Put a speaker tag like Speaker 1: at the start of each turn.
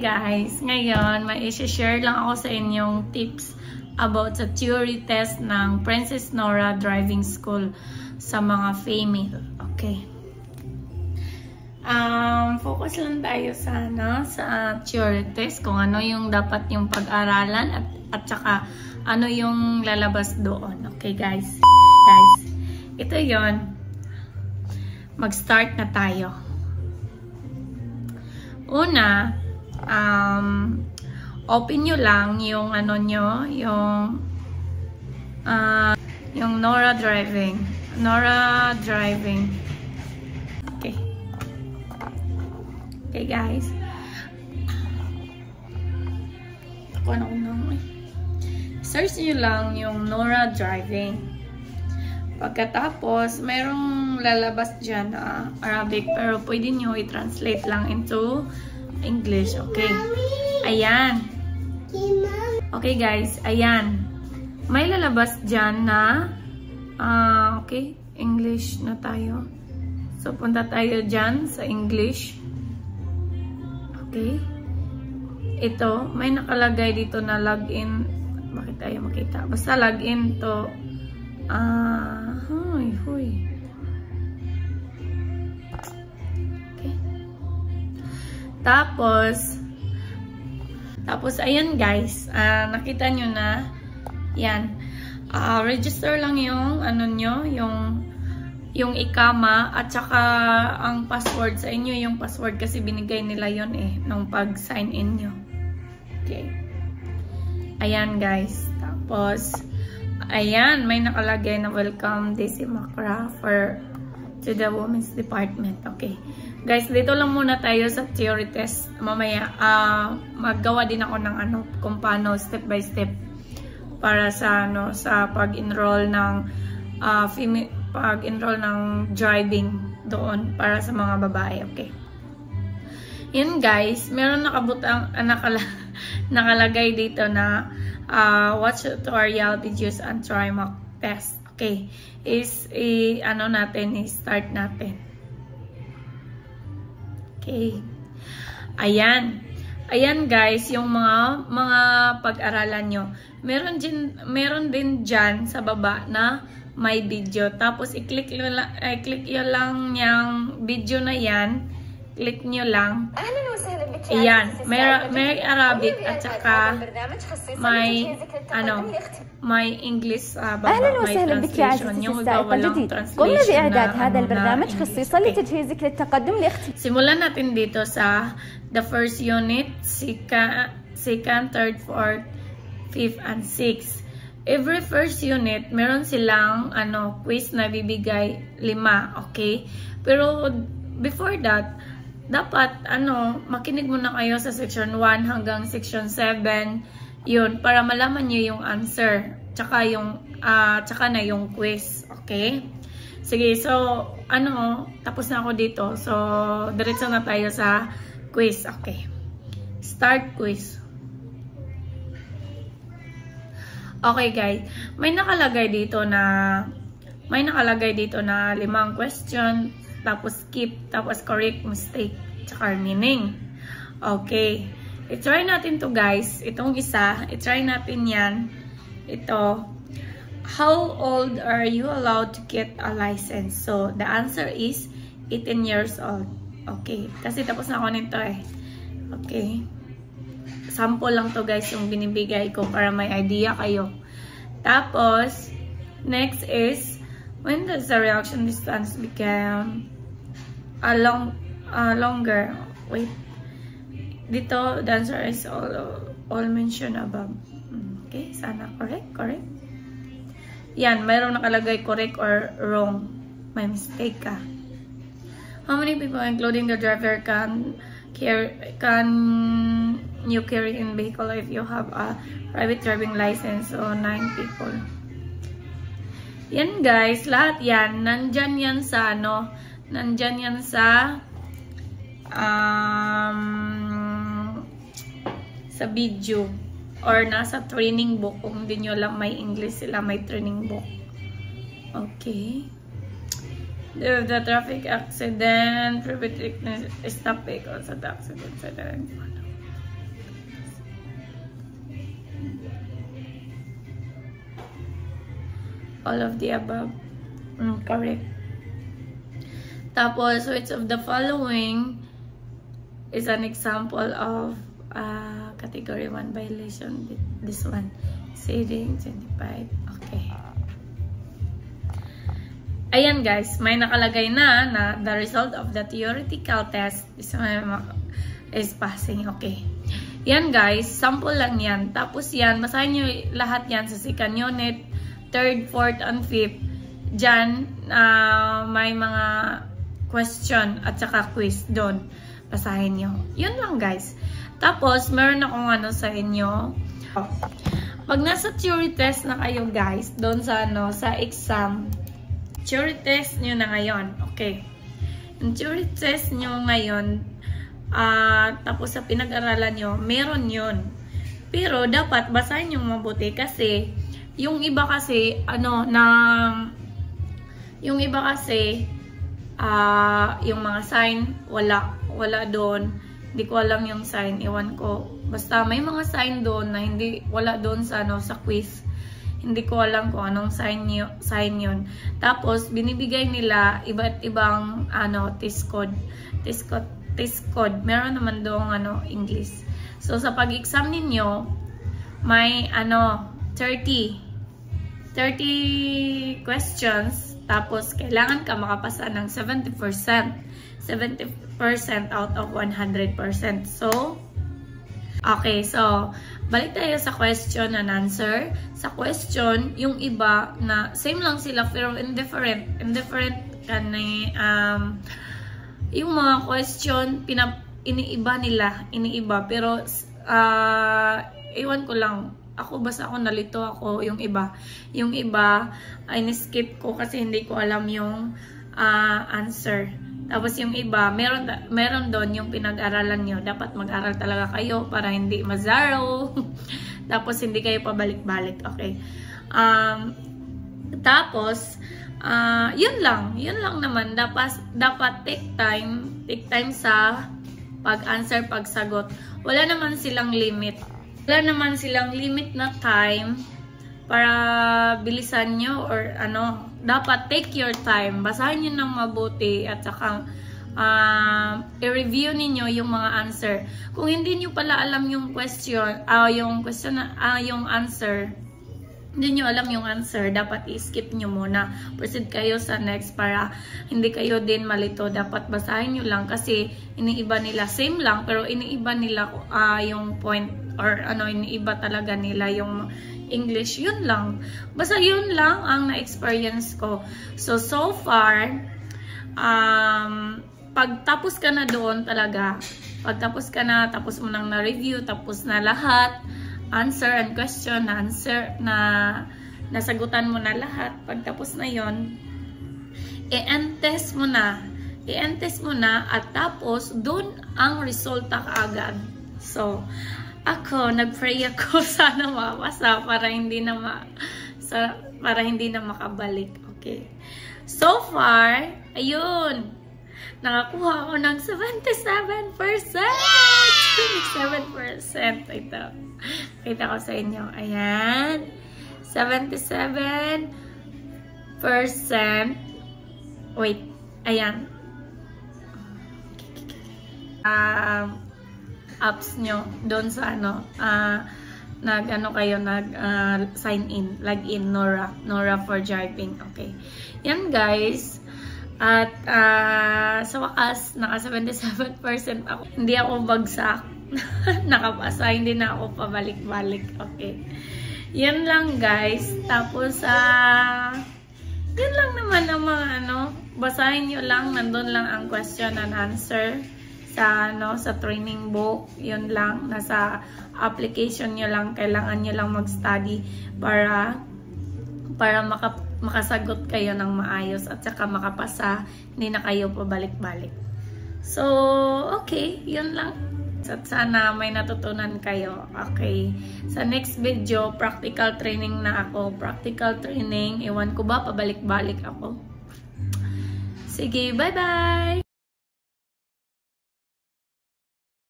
Speaker 1: guys, ngayon may i-share lang ako sa inyong tips about sa theory test ng Princess Nora Driving School sa mga female. Okay. Focus lang tayo sa theory test, kung ano yung dapat yung pag-aralan at saka ano yung lalabas doon. Okay guys. Ito yon. Mag-start na tayo. Una, open nyo lang yung ano nyo, yung Nora Driving. Okay. Okay guys. Search nyo lang yung Nora Driving. Pagkatapos, mayroong lalabas dyan na Arabic, pero pwede nyo i-translate lang into English. Okay. Ayan. Okay guys, ayan. May lalabas dyan na okay, English na tayo. So, punta tayo dyan sa English. Okay. Ito, may nakalagay dito na login. Bakit tayo makita? Basta login to. Okay. Tapos ayan guys, nakita nyo na, yan, register lang yung ano nyo, yung ikama at saka ang password sa inyo, yung password kasi binigay nila yon nung pag sign in nyo. Okay. Ayan guys, tapos ayan, may nakalagay na welcome Daisy Macra to the women's department. Okay. Guys, dito lang muna tayo sa theory test. Mamaya, maggawa din ako ng kung paano step by step para sa pag-enroll ng driving doon para sa mga babae. Okay. Yan guys, meron nakalagay dito na watch tutorial videos and try mock test. Okay. Start natin. Okay. Ayan. Ayan guys, yung mga pag-aralan nyo. Meron din dyan sa baba na may video. Tapos i-click nyo lang yung video na yan. Click nyo lang. Ayan. May Arabic at saka may English
Speaker 2: أهلا وسهلا بك يا عزيزتي السائقة الجديد. قمنا بإعداد هذا البرنامج خصيصا لتجهيزك للتقدم
Speaker 1: Simulan natin dito sa the first unit, second, third, fourth, fifth, and sixth. Every first unit, meron silang quiz na bibigay 5, okay? Pero before that, dapat makinig muna kayo sa section 1 hanggang section 7. Yun, para malaman nyo yung answer. Tsaka na yung quiz. Okay? Sige, so, tapos na ako dito. So, diretso na tayo sa quiz. Okay. Start quiz. Okay, guys. May nakalagay dito na 5 question, tapos skip, tapos correct, mistake, tsaka meaning. Okay. I-try natin to guys. Itong isa, i-try natin yan. Ito. How old are you allowed to get a license? So, the answer is 18 years old. Okay. Kasi tapos na ako nito Okay. Sample lang to guys yung binibigay ko para may idea kayo. Tapos, next is, when does the reaction distance become longer? Wait. Dito, the answer is all mentioned above. Okay, sana correct. Yan, mayroong nakalagay correct or wrong. May mistake ka. How many people, including the driver, can you carry in vehicle if you have a private driving license? So, 9 people. Yan guys, lahat yan. Nandyan yan sa sa video or nasa training book. Kung hindi nyo lang may English sila, may training book. Okay. The traffic accident, private stop vehicles at accident, etc. All of the above. Correct. Tapos, which of the following is an example of category 1 violation? This one. Saving 25. Okay. Ayan guys, may nakalagay na the result of the theoretical test is passing. Okay. Yan guys, sample lang yan. Tapos yan, basahin nyo lahat yan sa second unit, 3rd, 4th, and 5th. Diyan, may mga question at saka quiz doon. Basahin nyo. Yun lang guys. Tapos, meron akong sa inyo. Pag nasa theory test na kayo guys, doon sa sa exam, theory test nyo na ngayon. Okay. Yung theory test nyo ngayon, tapos sa pinag-aralan nyo, meron yun. Pero, dapat basahin nyo mabuti kasi, yung iba kasi, yung iba kasi, yung mga sign, wala doon. Hindi ko alam yung sign, iwan ko. Basta may mga sign doon na wala doon sa sa quiz. Hindi ko alam kung anong sign yun. Tapos, binibigay nila iba't ibang test code. Test code. Meron naman doon English. So, sa pag-exam ninyo, may 30 questions. Tapos, kailangan ka makapasa ng 70%. 70% out of 100%. So, okay. So, balik tayo sa question and answer. Sa question, yung iba na same lang sila pero indifferent yung mga question iniiba nila, pero iwan ko lang. Basta ako nalito ako yung iba ay ni-skip ko kasi hindi ko alam yung answer. Tapos yung iba, meron doon yung pinag-aralan nyo. Dapat mag-aral talaga kayo para hindi ma-zero. Tapos hindi kayo pabalik-balik. Okay. Tapos, yun lang naman. Dapat take time sa pag-answer, pagsagot. Wala naman silang limit. Na time para bilisan nyo or dapat take your time. Basahin nyo ng mabuti at saka i-review ninyo yung mga answer. Kung hindi nyo pala alam yung yung answer, hindi nyo alam yung answer, dapat i-skip nyo muna. Proceed kayo sa next para hindi kayo din malito. Dapat basahin nyo lang kasi iniiba nila. Same lang pero iniiba nila yung point or iniiba talaga nila yung English. Yun lang. Basta yun lang ang na-experience ko. So far, pagtapos ka na doon talaga, tapos mo nang na-review, tapos na lahat, answer and question, nasagutan mo na lahat, pagtapos na yon, i-end test mo na, at tapos, doon ang resulta kaagad. So, nag-pray ako sana mapasa para hindi na makabalik. Okay. So far, ayun. Nakakuha ako ng 77%. 77%. Ito. Kita ko sa inyo. Ayan. 77%. Wait. Ayan. Apps nyo doon sa sign in, log in, Nora for driving. Okay. Yan guys. At sa wakas, naka 77% ako. Hindi ako bagsak. Nakapasa, hindi na ako pabalik-balik. Okay. Yan lang guys. Tapos yun lang naman ang mga basahin nyo lang, nandun lang ang question and answer sa training book. Yun lang, nasa application nyo lang, kailangan nyo lang mag-study para makasagot kayo ng maayos at saka makapasa, hindi na kayo pabalik-balik. So, okay, yun lang. At sana may natutunan kayo. Okay, sa next video, practical training na ako. Practical training, ewan ko ba, pabalik-balik ako. Sige, bye-bye!